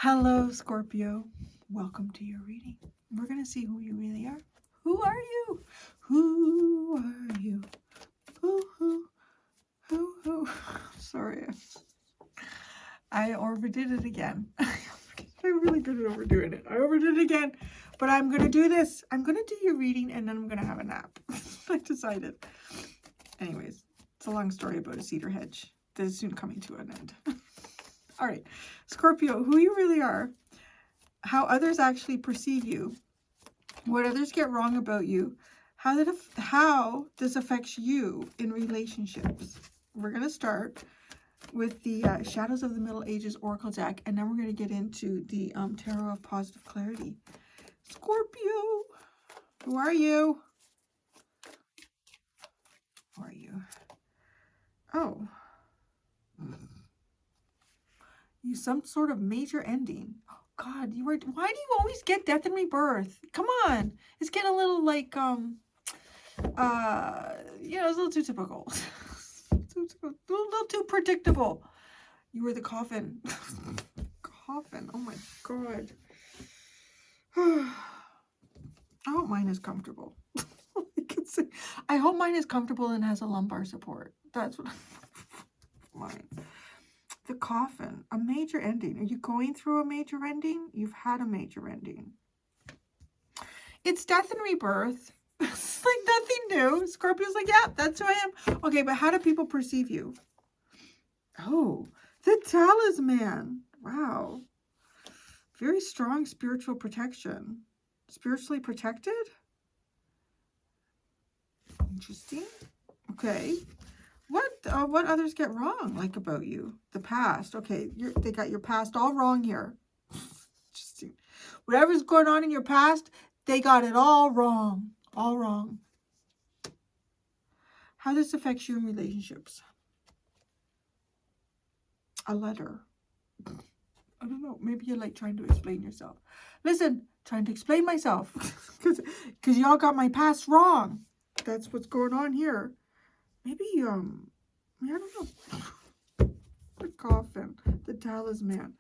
Hello, Scorpio. Welcome to your reading. We're going to see who you really are. Who are you? Who are you? Who? Sorry. I overdid it again. I'm really good at overdoing it. I overdid it again. But I'm going to do this. I'm going to do your reading and then I'm going to have a nap. I decided. Anyways, it's a long story about a cedar hedge that is soon coming to an end. All right. Scorpio, who you really are, how others actually perceive you, what others get wrong about you, how this affects you in relationships. We're going to start with the Shadows of the Middle Ages Oracle deck, and then we're going to get into the Tarot of Positive Clarity. Scorpio, who are you? Who are you? Oh. You some sort of major ending. Oh, God, why do you always get death and rebirth? Come on. It's getting a little like, it's a little too typical. a little too predictable. You were the coffin. Coffin. Oh my God. I hope mine is comfortable. I hope mine is comfortable and has a lumbar support. That's what mine. The coffin, a major ending. Are you going through a major ending? You've had a major ending. It's death and rebirth. It's like nothing new. Scorpio's like, yeah, that's who I am. Okay, but how do people perceive you? Oh, the talisman. Wow. Very strong spiritual protection. Spiritually protected? Interesting. Okay. What others get wrong, like about you? The past. Okay, they got your past all wrong here. Interesting. Whatever's going on in your past, they got it all wrong. All wrong. How this affects you in relationships? A letter. I don't know. Maybe you're like trying to explain yourself. Listen, trying to explain myself. Because y'all got my past wrong. That's what's going on here. Maybe, I don't know. The coffin, the talisman,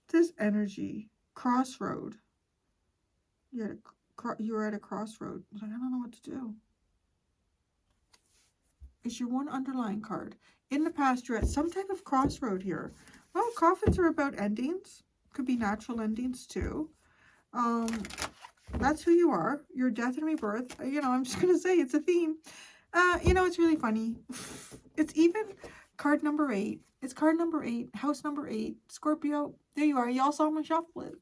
this energy, crossroad. You're at a crossroad. Like, I don't know what to do. It's your one underlying card. In the past, you're at some type of crossroad here. Well, coffins are about endings. Could be natural endings too. That's who you are. Your death and rebirth. I'm just gonna say it's a theme. It's really funny. It's even card number 8. It's card number 8, house number 8, Scorpio. There you are. Y'all saw me shuffle it.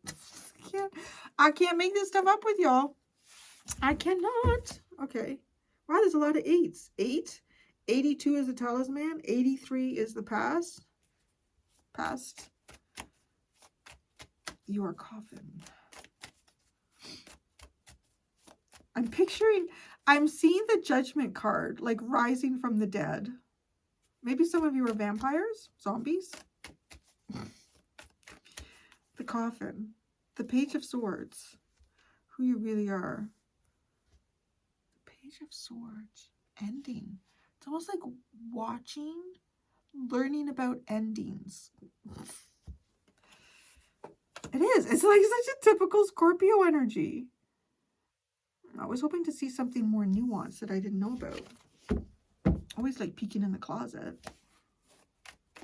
I can't make this stuff up with y'all. I cannot. Okay. Wow, there's a lot of 8s. 8. 82 is the talisman. 83 is the past. Past. Your coffin. I'm seeing the judgment card, like rising from the dead. Maybe some of you are vampires, zombies. The coffin, the page of swords, who you really are. The page of swords, ending. It's almost like watching, learning about endings. It is. It's like such a typical Scorpio energy. I was hoping to see something more nuanced that I didn't know about. Always like peeking in the closet.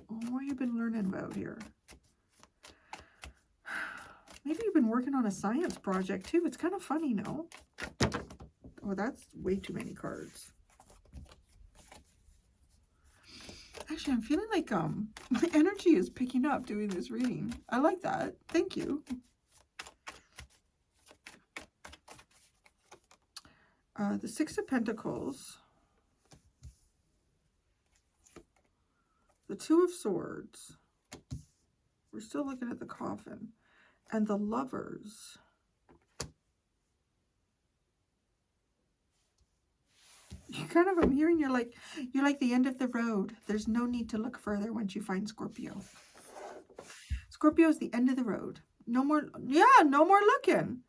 What have you been learning about here? Maybe you've been working on a science project too. It's kind of funny, no? Oh, that's way too many cards. Actually, I'm feeling like my energy is picking up doing this reading. I like that. Thank you. The 6 of Pentacles. The 2 of Swords. We're still looking at the coffin. And the Lovers. I'm hearing you're like the end of the road. There's no need to look further once you find Scorpio. Scorpio is the end of the road. No more looking.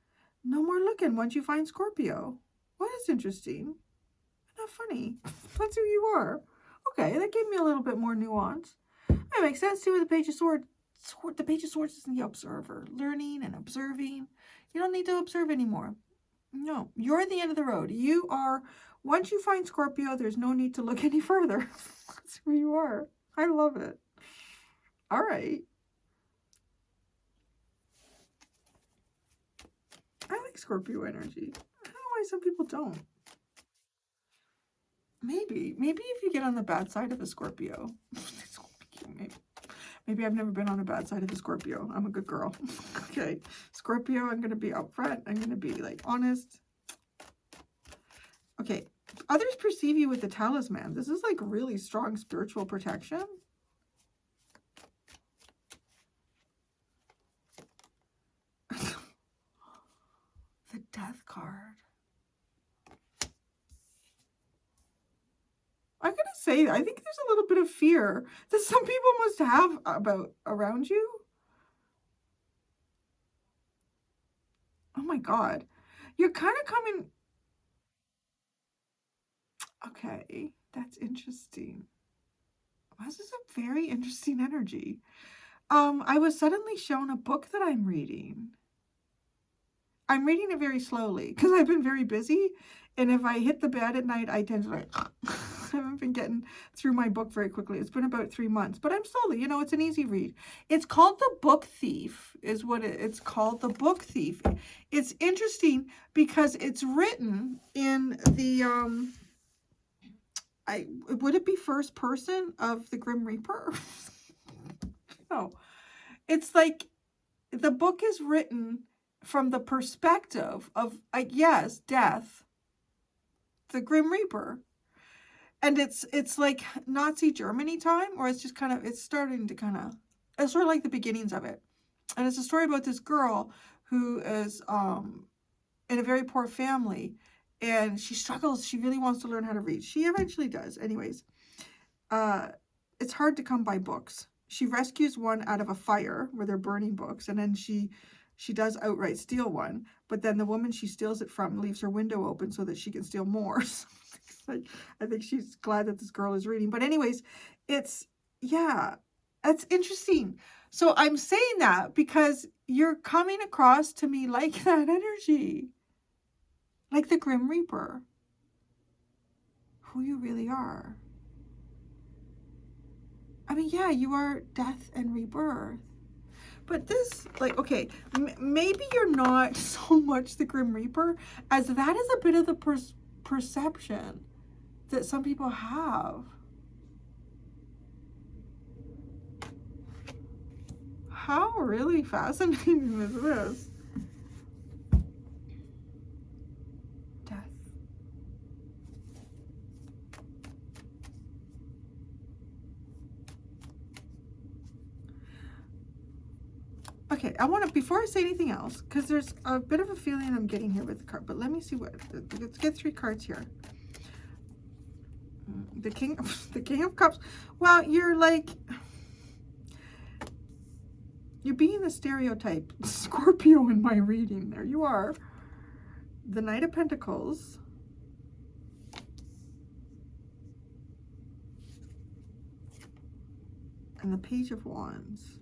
No more looking once you find Scorpio. Well, that's interesting. Isn't that funny? That's who you are. Okay, that gave me a little bit more nuance. That makes sense too with the Page of Swords. The Page of Swords is the observer, learning and observing. You don't need to observe anymore. No, you're at the end of the road. You are, once you find Scorpio, there's no need to look any further. That's where you are. I love it. All right. I like Scorpio energy. I don't know why some people don't. Maybe if you get on the bad side of a Scorpio. Maybe I've never been on a bad side of a Scorpio. I'm a good girl. Okay. Scorpio, I'm going to be upfront. I'm going to be like honest. Okay. Others perceive you with the talisman. This is like really strong spiritual protection. The Death card. I'm going to say, I think there's a little bit of fear that some people must have around you. Oh my God. You're kind of coming. Okay, that's interesting. This is a very interesting energy. I was suddenly shown a book that I'm reading. I'm reading it very slowly because I've been very busy. And if I hit the bed at night, I tend to like, I haven't been getting through my book very quickly. It's been about 3 months, but I'm slowly, you know, it's an easy read. It's called The Book Thief is what it's called. The Book Thief. It's interesting because it's written in the, would it be first person of the Grim Reaper? No, it's like the book is written from the perspective of, yes, death, the Grim Reaper. And it's like Nazi Germany time, or it's just kind of, it's starting to kind of, it's sort of like the beginnings of it. And it's a story about this girl who is in a very poor family, and she struggles. She really wants to learn how to read. She eventually does. Anyways, it's hard to come by books. She rescues one out of a fire where they're burning books, and then she does outright steal one, but then the woman she steals it from leaves her window open so that she can steal more. Like, I think she's glad that this girl is reading. But anyways, it's interesting. So I'm saying that because you're coming across to me like that energy, like the Grim Reaper, who you really are. I mean, yeah, you are death and rebirth. But this, like, okay, maybe you're not so much the Grim Reaper as that is a bit of the perception that some people have. How really fascinating is this? Death. Okay, I want to, before I say anything else, because there's a bit of a feeling I'm getting here with the card, but let me see what, let's get 3 cards here. The King of Cups. Well, you're like, you're being the stereotype Scorpio in my reading. There you are. The Knight of Pentacles. And the Page of Wands.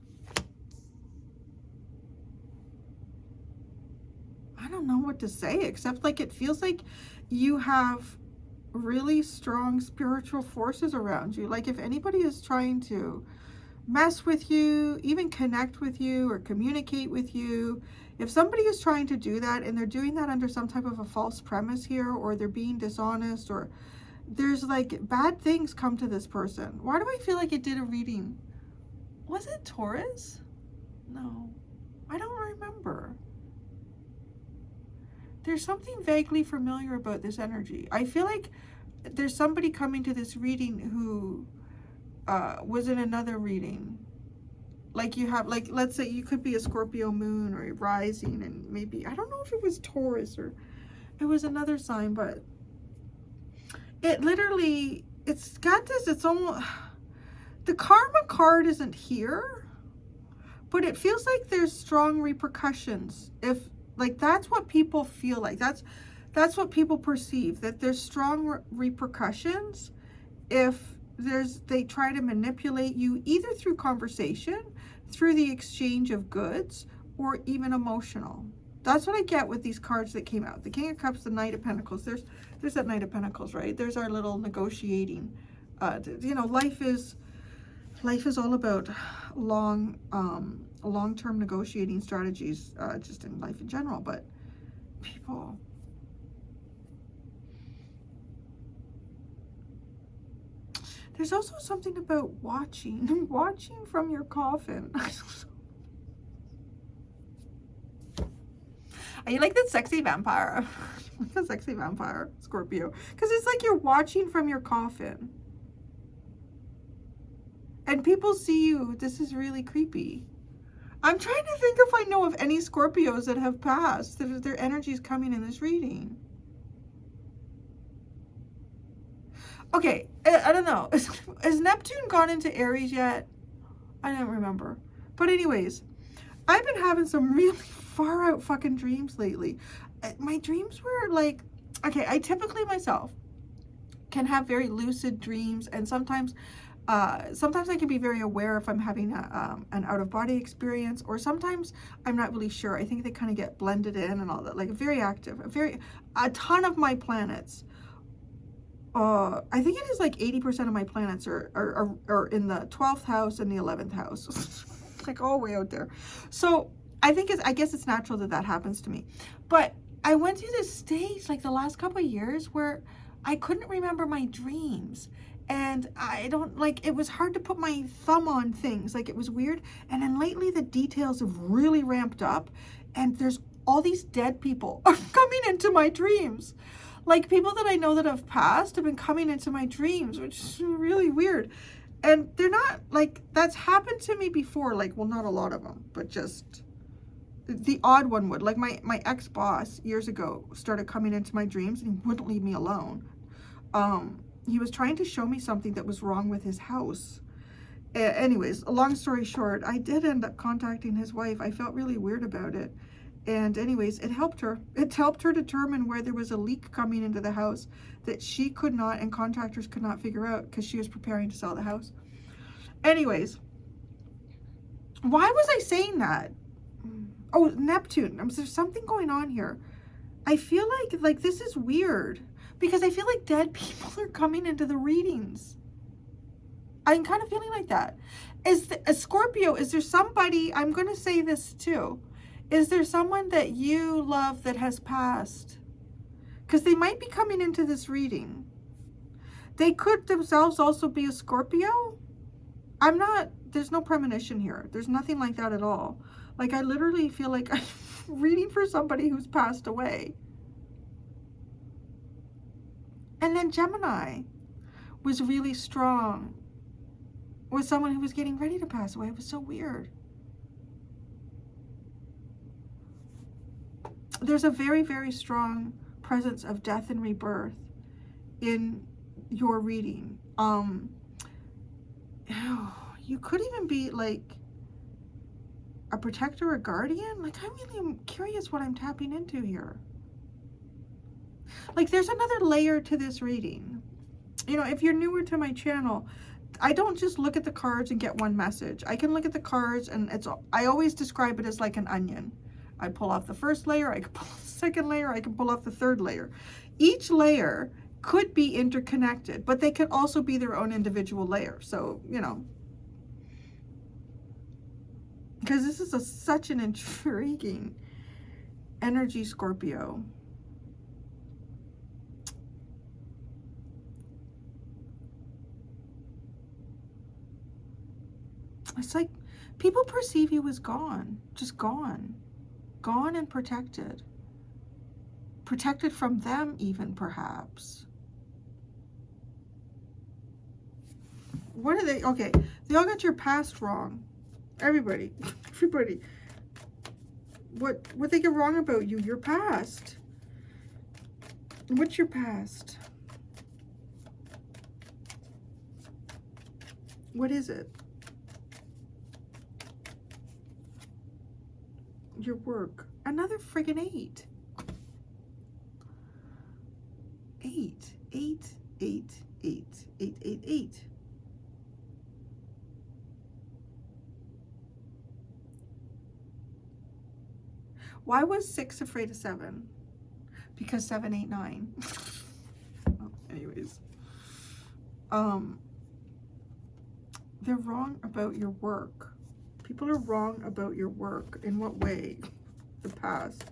I don't know what to say, except like it feels like you have really strong spiritual forces around you. Like if anybody is trying to mess with you, even connect with you or communicate with you, if somebody is trying to do that and they're doing that under some type of a false premise here, or they're being dishonest, or there's like bad things come to this person. Why do I feel like it did a reading? Was it Taurus? No, I don't remember. There's something vaguely familiar about this energy. I feel like there's somebody coming to this reading who was in another reading. Like you have, like, let's say you could be a Scorpio moon or a rising, and maybe, I don't know if it was Taurus or it was another sign, but it literally, it's got this, it's almost, the karma card isn't here, but it feels like there's strong repercussions. If, like, that's what people feel like. That's what people perceive, that there's strong repercussions if they try to manipulate you, either through conversation, through the exchange of goods or even emotional. That's what I get with these cards that came out. The King of Cups, the Knight of Pentacles. There's that Knight of Pentacles, right? There's our little negotiating. You know, life is all about long-term negotiating strategies, just in life in general. But people, there's also something about watching from your coffin. Are you like that sexy vampire? Like a sexy vampire, Scorpio. Because it's like you're watching from your coffin. And people see you. This is really creepy. I'm trying to think if I know of any Scorpios that have passed, that their energy is coming in this reading. Okay, I don't know. Has Neptune gone into Aries yet? I don't remember. But anyways, I've been having some really far out fucking dreams lately. My dreams were like, okay, I typically myself can have very lucid dreams, and sometimes I can be very aware if I'm having an out-of-body experience, or sometimes I'm not really sure. I think they kind of get blended in and all that, like very active, a ton of my planets. I think it is like 80% of my planets are in the 12th house and the 11th house. Like all the way out there. So I guess it's natural that happens to me. But I went through this stage like the last couple of years where I couldn't remember my dreams. And it was hard to put my thumb on things. Like, it was weird. And then lately the details have really ramped up, and there's all these dead people are coming into my dreams. Like, people that I know that have passed have been coming into my dreams, which is really weird. And they're not, like, that's happened to me before. Like, well, not a lot of them, but just the odd one would. Like, my ex-boss years ago started coming into my dreams, and he wouldn't leave me alone. He was trying to show me something that was wrong with his house. Anyways, a long story short, I did end up contacting his wife. I felt really weird about it. And anyways, it helped her. It helped her determine where there was a leak coming into the house that she could not, and contractors could not figure out, because she was preparing to sell the house. Anyways, why was I saying that? Oh, Neptune. There's something going on here. I feel like this is weird, because I feel like dead people are coming into the readings. I'm kind of feeling like that. Scorpio, is there somebody, I'm going to say this too, is there someone that you love that has passed? Because they might be coming into this reading. They could themselves also be a Scorpio. There's no premonition here. There's nothing like that at all. Like, I literally feel like I'm reading for somebody who's passed away. And then Gemini was really strong with someone who was getting ready to pass away. It was so weird. There's a very, very strong presence of death and rebirth in your reading. You could even be like a protector or guardian. Like, I really am curious what I'm tapping into here. Like, there's another layer to this reading. You know, if you're newer to my channel, I don't just look at the cards and get one message. I can look at the cards, and I always describe it as like an onion. I pull off the first layer, I can pull off the second layer, I can pull off the third layer. Each layer could be interconnected, but they could also be their own individual layer. So, you know, because this is such an intriguing energy, Scorpio. It's like people perceive you as gone, just gone. Gone and protected. Protected from them even, perhaps. What are they? Okay, they all got your past wrong. Everybody. Everybody. What they get wrong about you? Your past. What's your past? What is it? Your work. Another friggin' 8. 8, 8, 8, 8, 8, 8, 8. Why was 6 afraid of 7? Because 7, 8, 9. Oh, anyways. They're wrong about your work. People are wrong about your work. In what way? The past.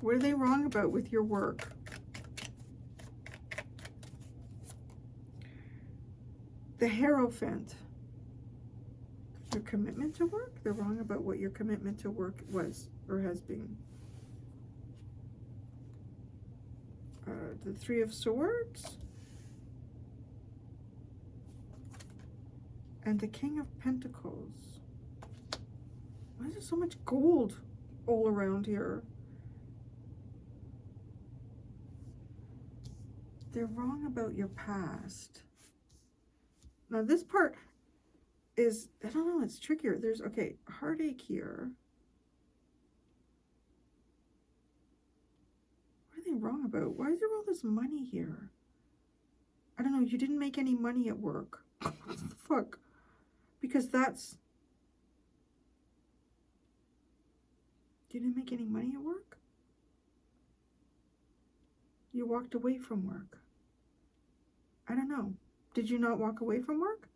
What are they wrong about with your work? The Hierophant. Your commitment to work? They're wrong about what your commitment to work was or has been. The Three of Swords. And the King of Pentacles. Why is there so much gold all around here? They're wrong about your past. Now this part is, I don't know, it's trickier. There's, okay, heartache here. What are they wrong about? Why is there all this money here? I don't know, you didn't make any money at work. What the fuck? Because that's, you didn't make any money at work? You walked away from work. I don't know. Did you not walk away from work?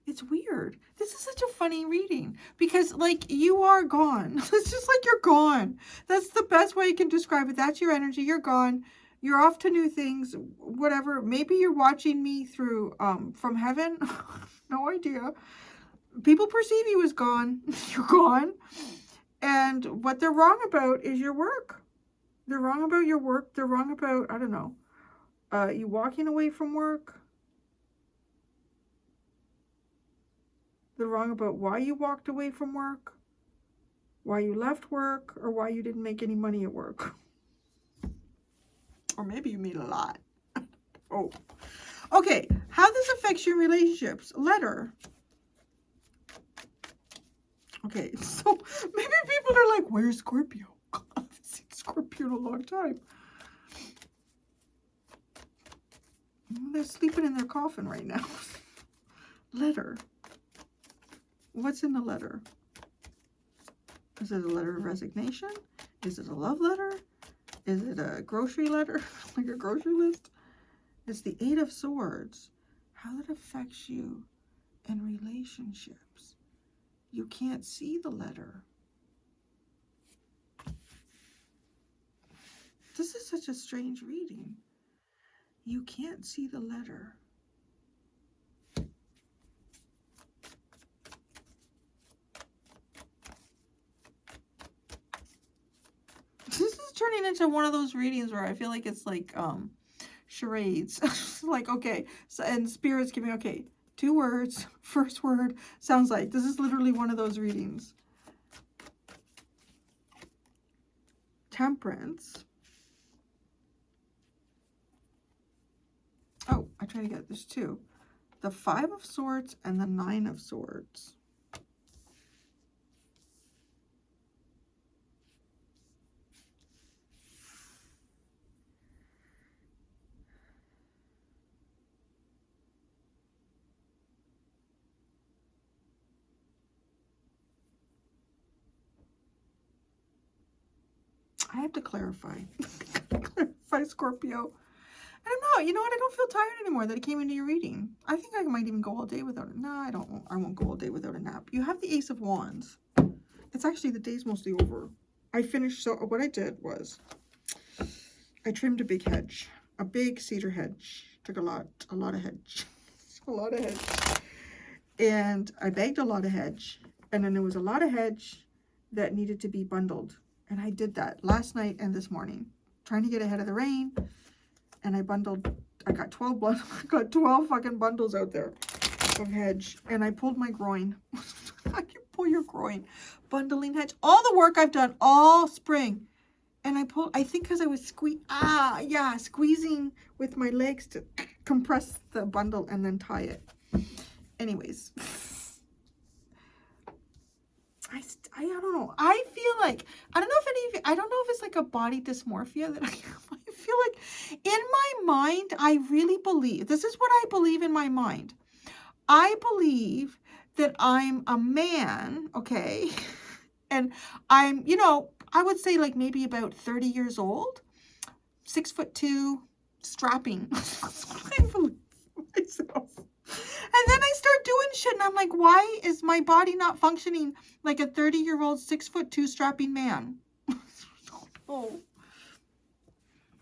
It's weird. This is such a funny reading because, like, you are gone. It's just like you're gone. That's the best way you can describe it. That's your energy. You're gone. You're off to new things, whatever. Maybe you're watching me through from heaven. No idea. People perceive you as gone. You're gone. And what they're wrong about is your work. They're wrong about your work. They're wrong about, I don't know, you walking away from work. They're wrong about why you walked away from work, why you left work, or why you didn't make any money at work. Or maybe you made a lot. Oh. Okay, how this affects your relationships. Letter. Okay, so maybe people are like, where's Scorpio? I haven't seen Scorpio in a long time. They're sleeping in their coffin right now. Letter. What's in the letter? Is it a letter of resignation? Is it a love letter? Is it a grocery letter? Like a grocery list? It's the Eight of Swords. How that affects you in relationships. You can't see the letter. This is such a strange reading. You can't see the letter. This is turning into one of those readings where I feel like it's like charades. Like, okay, so, and Spirit's giving, okay, 2 words, first word, sounds like. This is literally one of those readings. Temperance. Oh, I try to get, there's 2. The 5 of Swords and the 9 of Swords. I have to clarify. Clarify, Scorpio. I don't know. You know what? I don't feel tired anymore that it came into your reading. I think I might even go all day without it. No, I don't. I won't go all day without a nap. You have the Ace of Wands. It's actually, the day's mostly over. I finished, so what I did was I trimmed a big hedge. A big cedar hedge. Took a lot of hedge. A lot of hedge. And I bagged a lot of hedge. And then there was a lot of hedge that needed to be bundled. And I did that last night and this morning, trying to get ahead of the rain. And I bundled, I got 12 fucking bundles out there of hedge. And I pulled my groin. How you pull your groin? Bundling hedge. All the work I've done all spring. And I pulled, I think because I was squeezing with my legs to compress the bundle and then tie it. Anyways. I don't know. I feel like, I don't know if it's like a body dysmorphia that I feel like in my mind, I really believe, this is what I believe in my mind. I believe that I'm a man, okay, And I'm, you know, I would say like maybe about 30 years old, 6'2", strapping. I believe myself. And then I start doing shit and I'm like, why is my body not functioning like a 30-year-old 6'2" strapping man? Oh.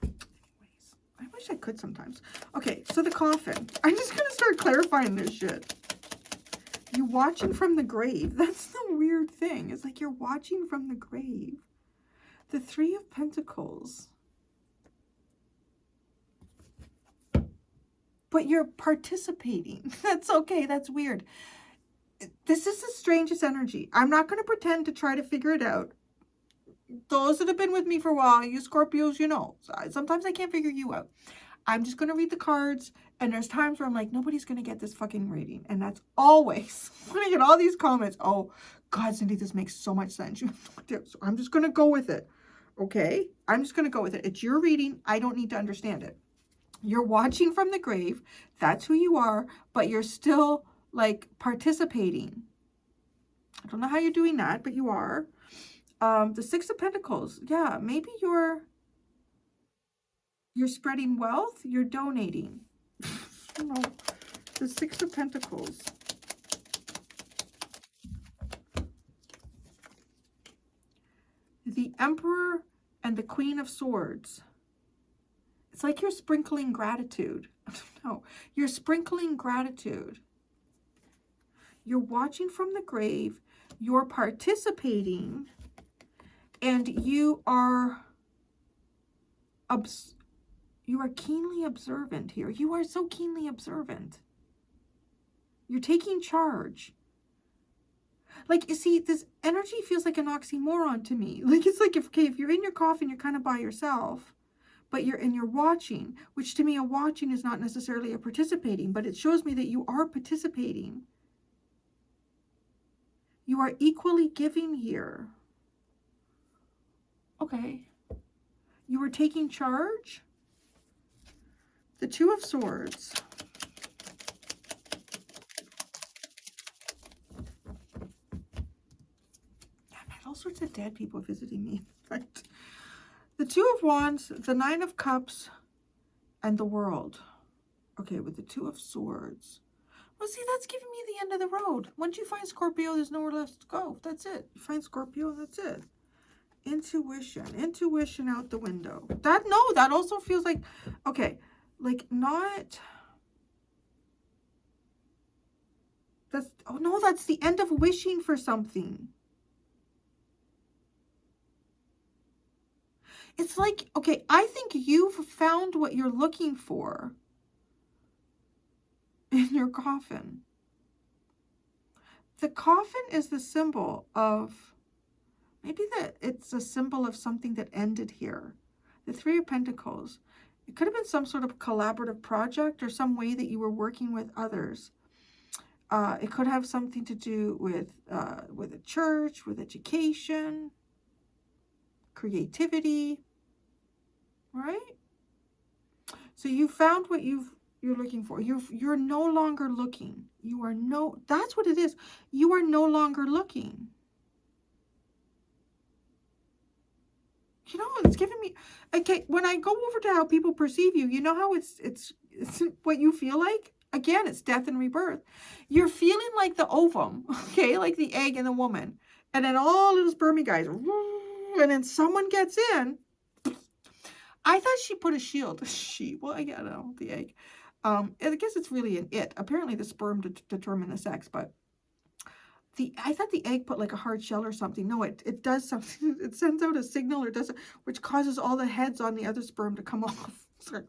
I wish I could sometimes. Okay, so the coffin. I'm just going to start clarifying this shit. You watching from the grave. That's the weird thing. It's like you're watching from the grave. The Three of Pentacles. But you're participating. That's okay. That's weird. This is the strangest energy. I'm not going to pretend to try to figure it out. Those that have been with me for a while, you Scorpios, you know. Sometimes I can't figure you out. I'm just going to read the cards. And there's times where I'm like, nobody's going to get this fucking reading. And that's always when I get all these comments. Oh, God, Cindy, this makes so much sense. So I'm just going to go with it. Okay? I'm just going to go with it. It's your reading. I don't need to understand it. You're watching from the grave. That's who you are. But you're still, like, participating. I don't know how you're doing that, but you are. The Six of Pentacles. Yeah, maybe you're spreading wealth. You're donating. No, the Six of Pentacles. The Emperor and the Queen of Swords. It's like you're sprinkling gratitude. No, you're sprinkling gratitude. You're watching from the grave. You're participating. And you are keenly observant here. You are so keenly observant. You're taking charge. Like, you see, this energy feels like an oxymoron to me. Like, it's like, if you're in your coffin, you're kind of by yourself, but you're watching, which to me, a watching is not necessarily a participating, but it shows me that you are participating. You are equally giving here. Okay. You are taking charge. The Two of Swords. All sorts of dead people visiting me. Right? The Two of Wands, the Nine of Cups, and the World. Okay, with the Two of Swords. Well, see, that's giving me the end of the road. Once you find Scorpio, there's nowhere left to go. That's it. You find Scorpio, that's it. Intuition. Intuition out the window. That also feels like, okay, like not... that's the end of wishing for something. It's like, okay, I think you've found what you're looking for in your coffin. The coffin is the symbol of, maybe that it's a symbol of something that ended here. The Three of Pentacles. It could have been some sort of collaborative project or some way that you were working with others. It could have something to do with a church, with education, creativity. Right? So you found what you're looking for. You're no longer looking. That's what it is. You are no longer looking. You know, it's giving me, okay, when I go over to how people perceive you, you know how it's what you feel like? Again, it's death and rebirth. You're feeling like the ovum, okay, like the egg in the woman. And then all little spermy guys, and then someone gets in. I thought she put a shield. Well, I don't know, the egg. I guess it's really an it. Apparently the sperm determine the sex, but I thought the egg put like a hard shell or something. No, it does something. It sends out a signal or does it, which causes all the heads on the other sperm to come off. It's like,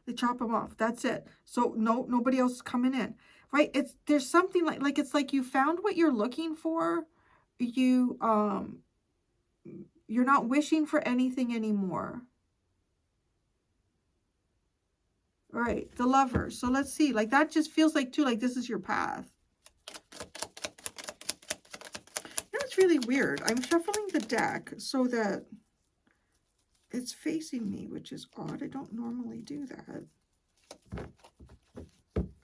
they chop them off. That's it. So nobody else is coming in, right? There's something like it's like you found what you're looking for. You're not wishing for anything anymore. All right, the Lover. So let's see. Like that just feels like too, like this is your path. You know, it's really weird. I'm shuffling the deck so that it's facing me, which is odd. I don't normally do that.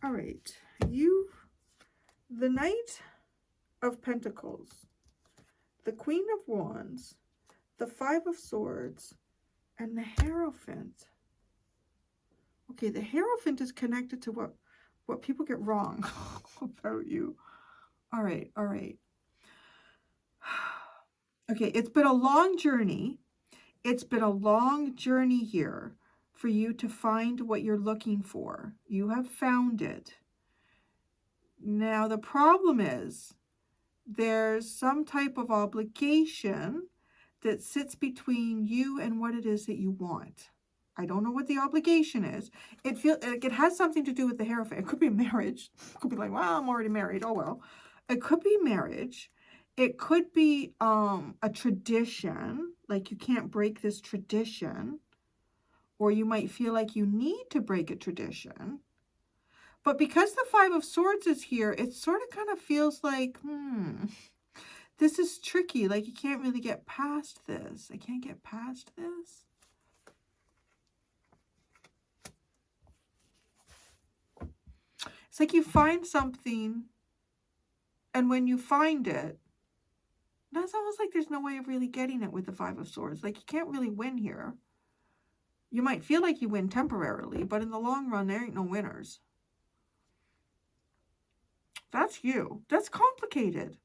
All right, the Knight of Pentacles. the Queen of Wands, the Five of Swords, and the Hierophant. Okay, the Hierophant is connected to what people get wrong about you. All right, all right. Okay, it's been a long journey. It's been a long journey here for you to find what you're looking for. You have found it. Now, the problem is there's some type of obligation that sits between you and what it is that you want. I don't know what the obligation is. It feels like it has something to do with the Hierophant. It could be marriage. It could be like, well, I'm already married. Oh, well. It could be marriage. It could be a tradition, like you can't break this tradition, or you might feel like you need to break a tradition. But because the Five of Swords is here, it sort of kind of feels like, this is tricky. Like you can't really get past this. I can't get past this. It's like you find something, and when you find it, that's almost like there's no way of really getting it with the Five of Swords. Like you can't really win here. You might feel like you win temporarily, but in the long run, there ain't no winners. That's you. That's complicated.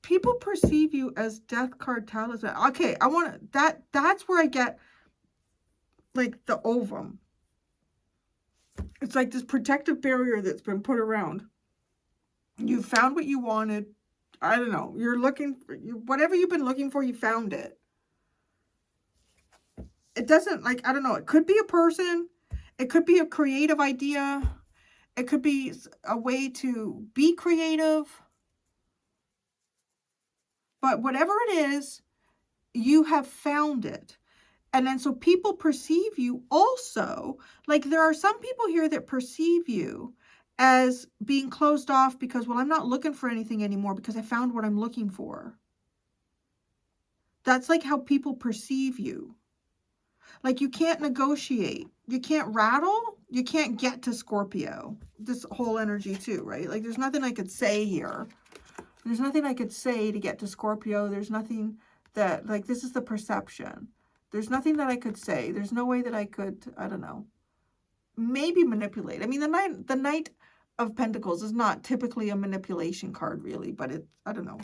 People perceive you as Death card talisman. Okay, I want to, that's where I get like the ovum. It's like this protective barrier that's been put around. You found what you wanted. I don't know. You're looking for whatever you've been looking for, you found it. It doesn't, like, I don't know. It could be a person. It could be a creative idea. It could be a way to be creative. But whatever it is, you have found it. And then so people perceive you also, like there are some people here that perceive you as being closed off because, well, I'm not looking for anything anymore because I found what I'm looking for. That's like how people perceive you. Like you can't negotiate. You can't rattle. You can't get to Scorpio. This whole energy too, right? Like there's nothing I could say here. There's nothing I could say to get to Scorpio. There's nothing that, like, this is the perception. There's nothing that I could say. There's no way that I could, I don't know, maybe manipulate. I mean, the Knight of Pentacles is not typically a manipulation card, really, but it, I don't know.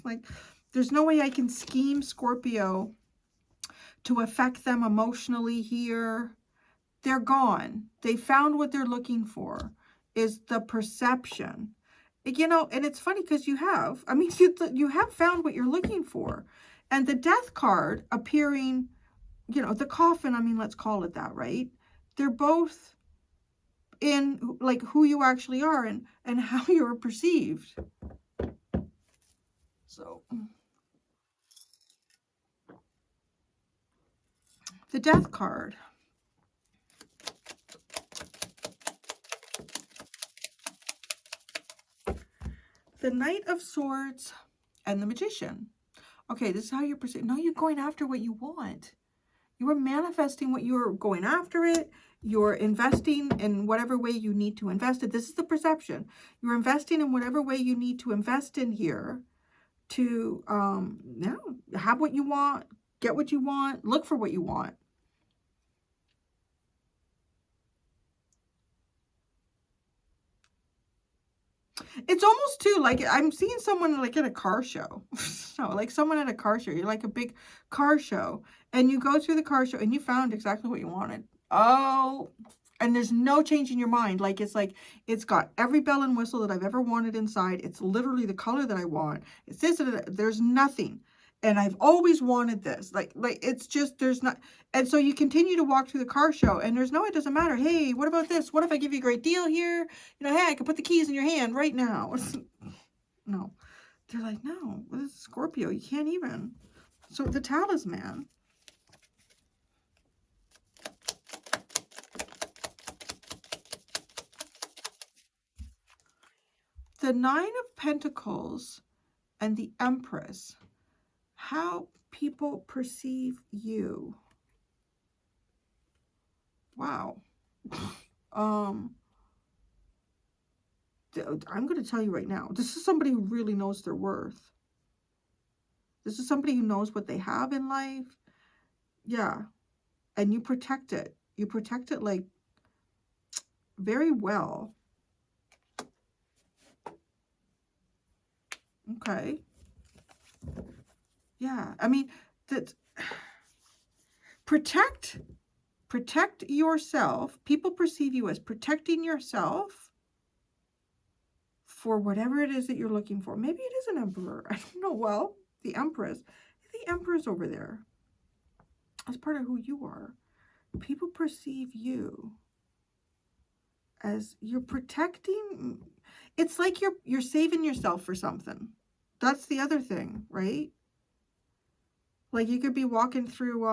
Like, there's no way I can scheme Scorpio to affect them emotionally here. They're gone. They found what they're looking for, is the perception. You know, and it's funny because you have. I mean, you have found what you're looking for. And the Death card appearing, you know, the coffin, I mean, let's call it that, right? They're both in, like, who you actually are and how you're perceived. So, the Death card. The Knight of Swords and the Magician. Okay, this is how you're perceived. No, you're going after what you want. You are manifesting what you're going after it. You're investing in whatever way you need to invest it. This is the perception. You're investing in whatever way you need to invest in here to have what you want, get what you want, look for what you want. It's almost too like I'm seeing someone like at a car show. So like someone at a car show. You're like a big car show and you go through the car show and you found exactly what you wanted. Oh, and there's no change in your mind. Like it's got every bell and whistle that I've ever wanted inside. It's literally the color that I want. It's this, there's nothing. And I've always wanted this. Like it's just, there's not. And so you continue to walk through the car show and there's no, it doesn't matter. Hey, what about this? What if I give you a great deal here? You know, hey, I can put the keys in your hand right now. No. They're like, no, this is Scorpio. You can't even. So the talisman. The Nine of Pentacles and the Empress. How people perceive you. Wow. I'm going to tell you right now, this is somebody who really knows their worth. This is somebody who knows what they have in life. Yeah. And you protect it. You protect it like very well. Okay. Yeah. I mean, that protect yourself. People perceive you as protecting yourself for whatever it is that you're looking for. Maybe it is an emperor. I don't know. Well, the empress. The emperor's over there. That's part of who you are. People perceive you as you're protecting. It's like you're saving yourself for something. That's the other thing, right? Like you could be walking through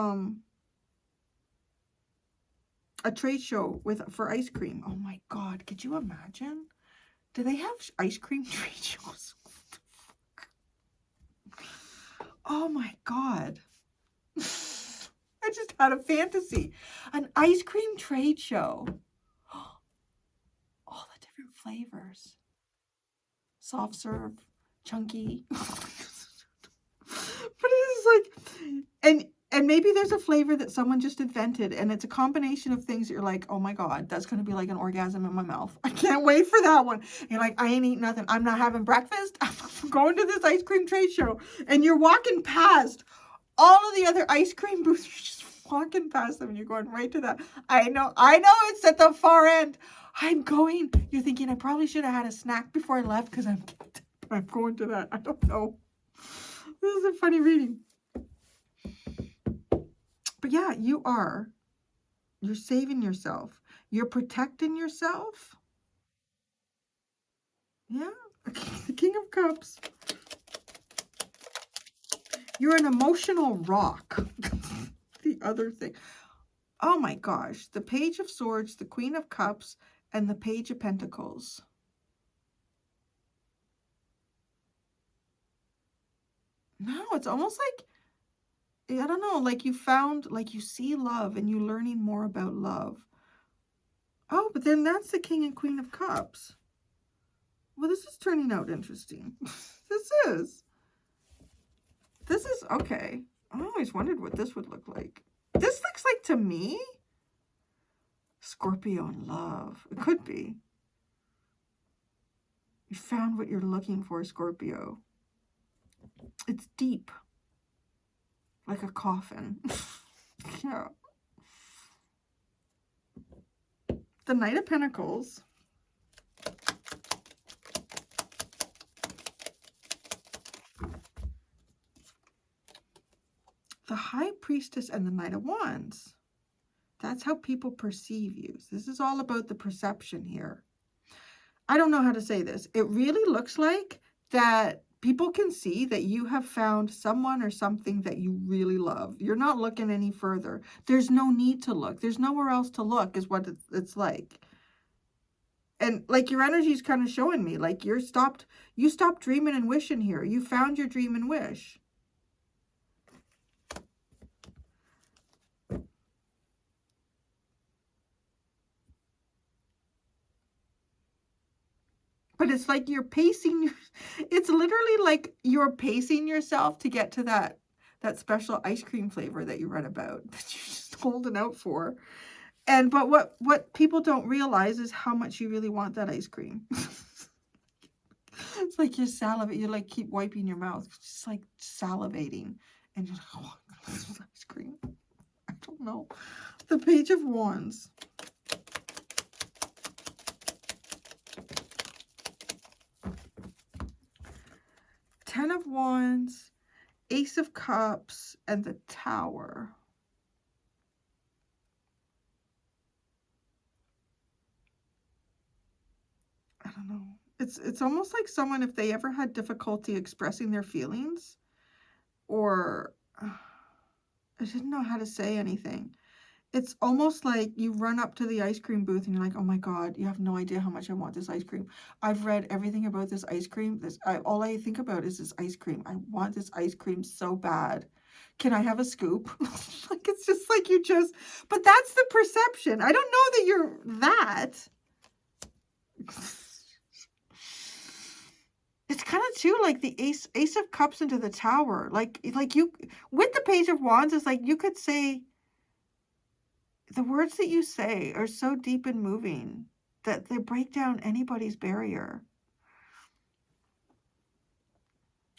a trade show for ice cream. Oh my God, could you imagine? Do they have ice cream trade shows? Oh my God. I just had a fantasy. An ice cream trade show. All the different flavors. Soft serve, chunky. But it is like, and maybe there's a flavor that someone just invented, and it's a combination of things that you're like, oh my God, that's going to be like an orgasm in my mouth. I can't wait for that one. And you're like, I ain't eating nothing. I'm not having breakfast. I'm going to this ice cream trade show. And you're walking past all of the other ice cream booths. You're just walking past them and you're going right to that. I know it's at the far end. I'm going. You're thinking I probably should have had a snack before I left because I'm going to that. I don't know. This is a funny reading. But yeah, you're saving yourself. You're protecting yourself. Yeah. The King of Cups. You're an emotional rock. The other thing. Oh my gosh. The Page of Swords, the Queen of Cups, and the Page of Pentacles. No, it's almost like, I don't know, like you found, like you see love and you're learning more about love. Oh, but then that's the King and Queen of Cups. Well, this is turning out interesting. This is, okay. I always wondered what this would look like. This looks like, to me, Scorpio in love. It could be. You found what you're looking for, Scorpio. It's deep. Like a coffin. Yeah. The Knight of Pentacles. The High Priestess and the Knight of Wands. That's how people perceive you. This is all about the perception here. I don't know how to say this. It really looks like that people can see that you have found someone or something that you really love. You're not looking any further. There's no need to look. There's nowhere else to look is what it's like. And like your energy is kind of showing me, like you stopped dreaming and wishing here. You found your dream and wish. But it's like you're pacing. It's literally like you're pacing yourself to get to that special ice cream flavor that you read about, that you're just holding out for. But what people don't realize is how much you really want that ice cream. It's like you're salivating. You like keep wiping your mouth, just like salivating, and you're like, oh, ice cream. I don't know. The Page of Wands. Ten of Wands, Ace of Cups, and the Tower. I don't know. It's almost like someone, if they ever had difficulty expressing their feelings, or I didn't know how to say anything. It's almost like you run up to the ice cream booth and you're like, oh my God, you have no idea how much I want this ice cream. I've read everything about this ice cream. All I think about is this ice cream. I want this ice cream so bad. Can I have a scoop? Like, it's just like but that's the perception. I don't know that you're that. too, like the ace of cups into the tower. Like you, with the page of wands, it's like you could say, the words that you say are so deep and moving that they break down anybody's barrier.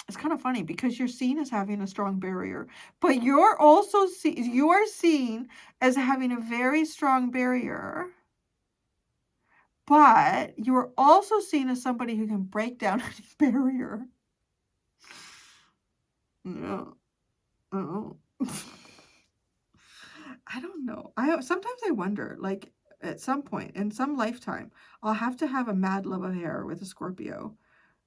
It's kind of funny because you're seen as having a strong barrier, but you're also you are seen as having a very strong barrier, but you're also seen as somebody who can break down any barrier. No. Oh. I don't know. Sometimes I wonder, like at some point in some lifetime, I'll have to have a mad love affair with a Scorpio.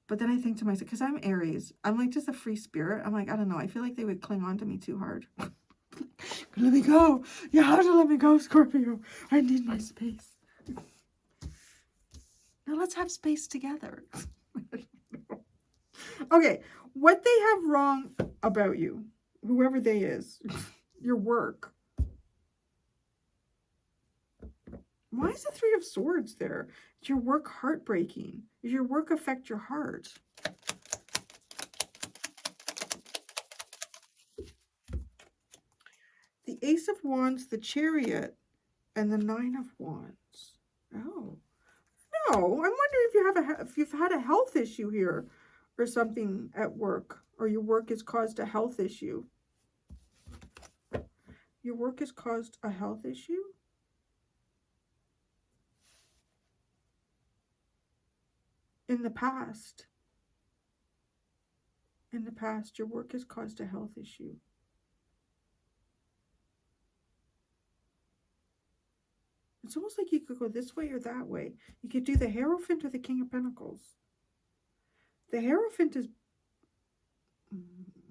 But then I think to myself, because I'm Aries, I'm like just a free spirit. I'm like, I don't know. I feel like they would cling on to me too hard. Let me go. You have to let me go, Scorpio. I need my space. Now let's have space together. Okay, what they have wrong about you, whoever they is, your work. Why is the Three of Swords there? Is your work heartbreaking? Does your work affect your heart? The Ace of Wands, the Chariot, and the Nine of Wands. Oh, no. I'm wondering if you've had a health issue here or something at work, or your work has caused a health issue. Your work has caused a health issue? In the past, your work has caused a health issue. It's almost like you could go this way or that way. You could do the Hierophant or the King of Pentacles. The Hierophant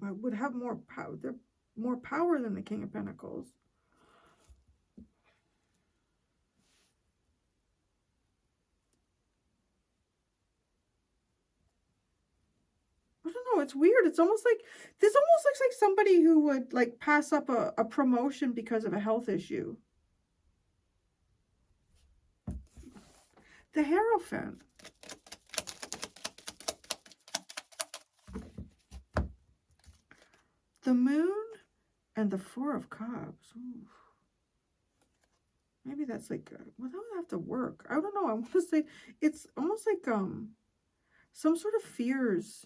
would have more power. They're more power than the King of Pentacles. I don't know. It's weird. It's almost like, this almost looks like somebody who would like pass up a promotion because of a health issue. The Hierophant. The Moon and the Four of Cups. Ooh. Maybe that's like, well, that would have to work. I don't know. I want to say it's almost like some sort of fears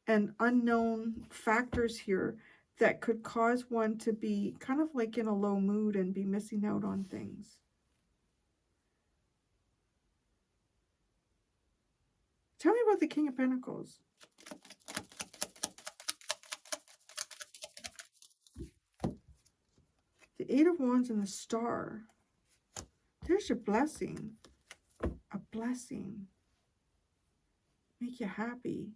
and unknown factors here that could cause one to be kind of like in a low mood and be missing out on things. Tell me about the King of Pentacles. The Eight of Wands and the Star. There's your blessing. A blessing. Make you happy.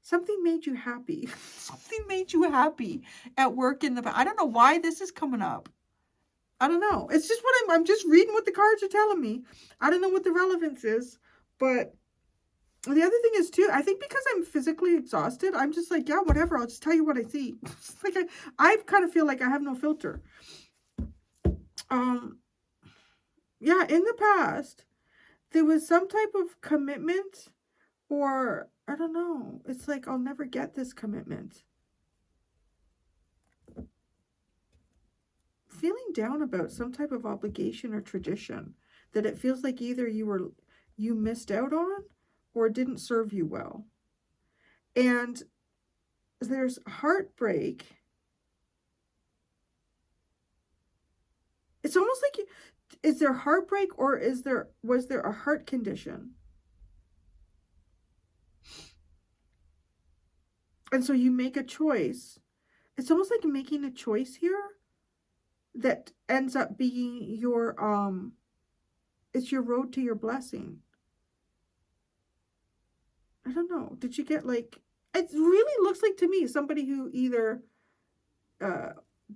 Something made you happy. Something made you happy at work in the past. I don't know why this is coming up. I don't know. It's just what I'm just reading what the cards are telling me. I don't know what the relevance is, but the other thing is too, I think because I'm physically exhausted, I'm just like, yeah, whatever. I'll just tell you what I see. Like I kind of feel like I have no filter. Yeah, in the past, there was some type of commitment, or I don't know. It's like I'll never get this commitment. Feeling down about some type of obligation or tradition that it feels like either you missed out on or didn't serve you well. And there's heartbreak. It's almost like, is there heartbreak or was there a heart condition? And so you make a choice. It's almost like making a choice here that ends up being your, it's your road to your blessing. I don't know. Did you get like, it really looks like to me somebody who either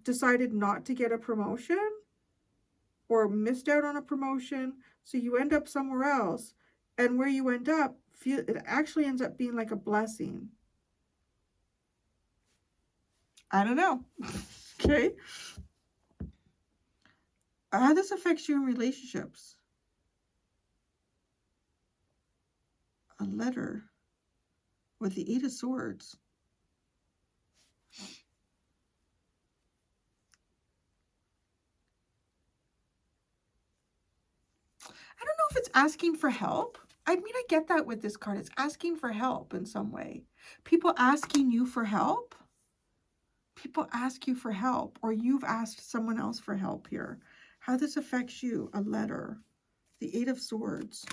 decided not to get a promotion or missed out on a promotion. So you end up somewhere else, and where you end up, it actually ends up being like a blessing. I don't know. Okay. How this affects you in relationships. A letter. with the 8 of Swords. I don't know if it's asking for help. I mean, I get that with this card. It's asking for help in some way. People asking you for help. People ask you for help, or you've asked someone else for help here. How this affects you, a letter. The 8 of Swords.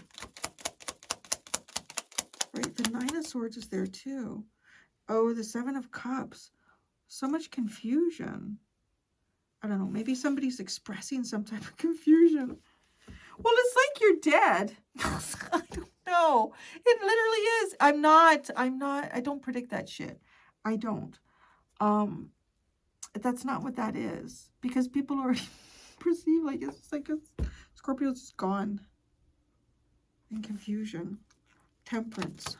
Right, the 9 of Swords is there too. Oh, the 7 of Cups. So much confusion. I don't know, maybe somebody's expressing some type of confusion. Well, it's like you're dead. I don't know. It literally is. I don't predict that shit. I don't. That's not what that is. Because people already perceive like it's like Scorpio's just gone. In confusion. Temperance.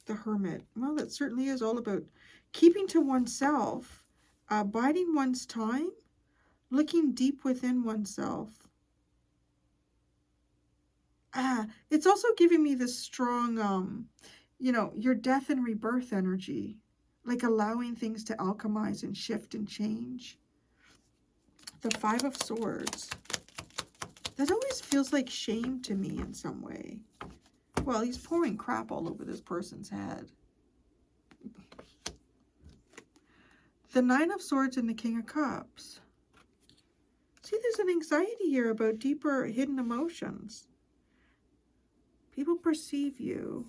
The Hermit. Well, that certainly is all about keeping to oneself, biding one's time, looking deep within oneself. It's also giving me this strong, you know, your death and rebirth energy, like allowing things to alchemize and shift and change. The 5 of Swords. That always feels like shame to me in some way. Well, he's pouring crap all over this person's head. The 9 of Swords and the King of Cups. See, there's an anxiety here about deeper hidden emotions. People perceive you.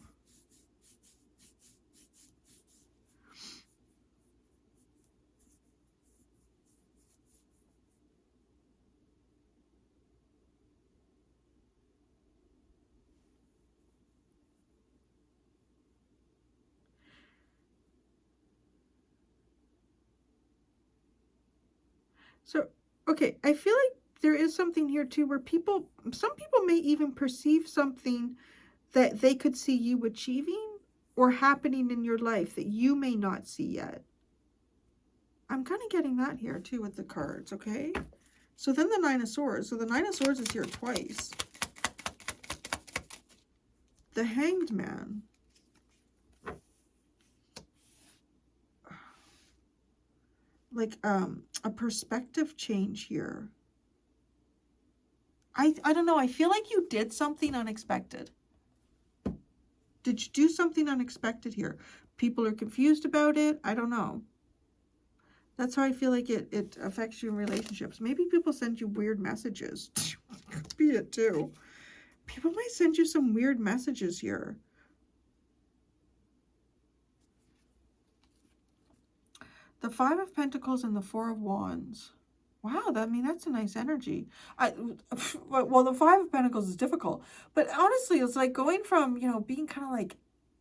So, okay, I feel like there is something here too where some people may even perceive something that they could see you achieving or happening in your life that you may not see yet. I'm kind of getting that here too with the cards, okay? So then the 9 of Swords. So the 9 of Swords is here twice. The Hanged Man. Like a perspective change here. I don't know. I feel like you did something unexpected. Did you do something unexpected here? People are confused about it. I don't know. That's how I feel like it affects you in relationships. Maybe people send you weird messages. Could be it too. People might send you some weird messages here. The 5 of Pentacles and the 4 of Wands. Wow, that's a nice energy. Well, the 5 of Pentacles is difficult. But honestly, it's like going from, you know, being kind of like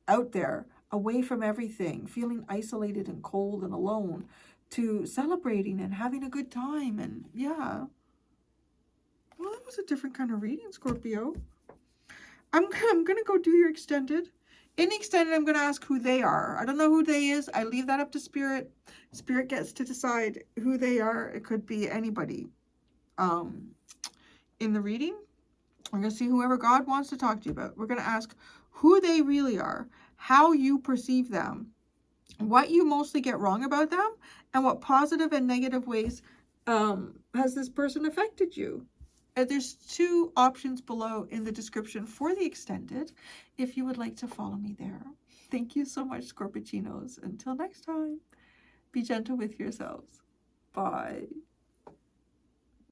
out there, away from everything, feeling isolated and cold and alone, to celebrating and having a good time. And yeah. Well, that was a different kind of reading, Scorpio. I'm going to go do your extended. In the extended, I'm going to ask who they are. I don't know who they is. I leave that up to Spirit. Spirit gets to decide who they are. It could be anybody. In the reading, we're going to see whoever God wants to talk to you about. We're going to ask who they really are, how you perceive them, what you mostly get wrong about them, and what positive and negative ways has this person affected you. There's 2 options below in the description for the extended, if you would like to follow me there. Thank you so much, Scorpicinos. Until next time, be gentle with yourselves. Bye.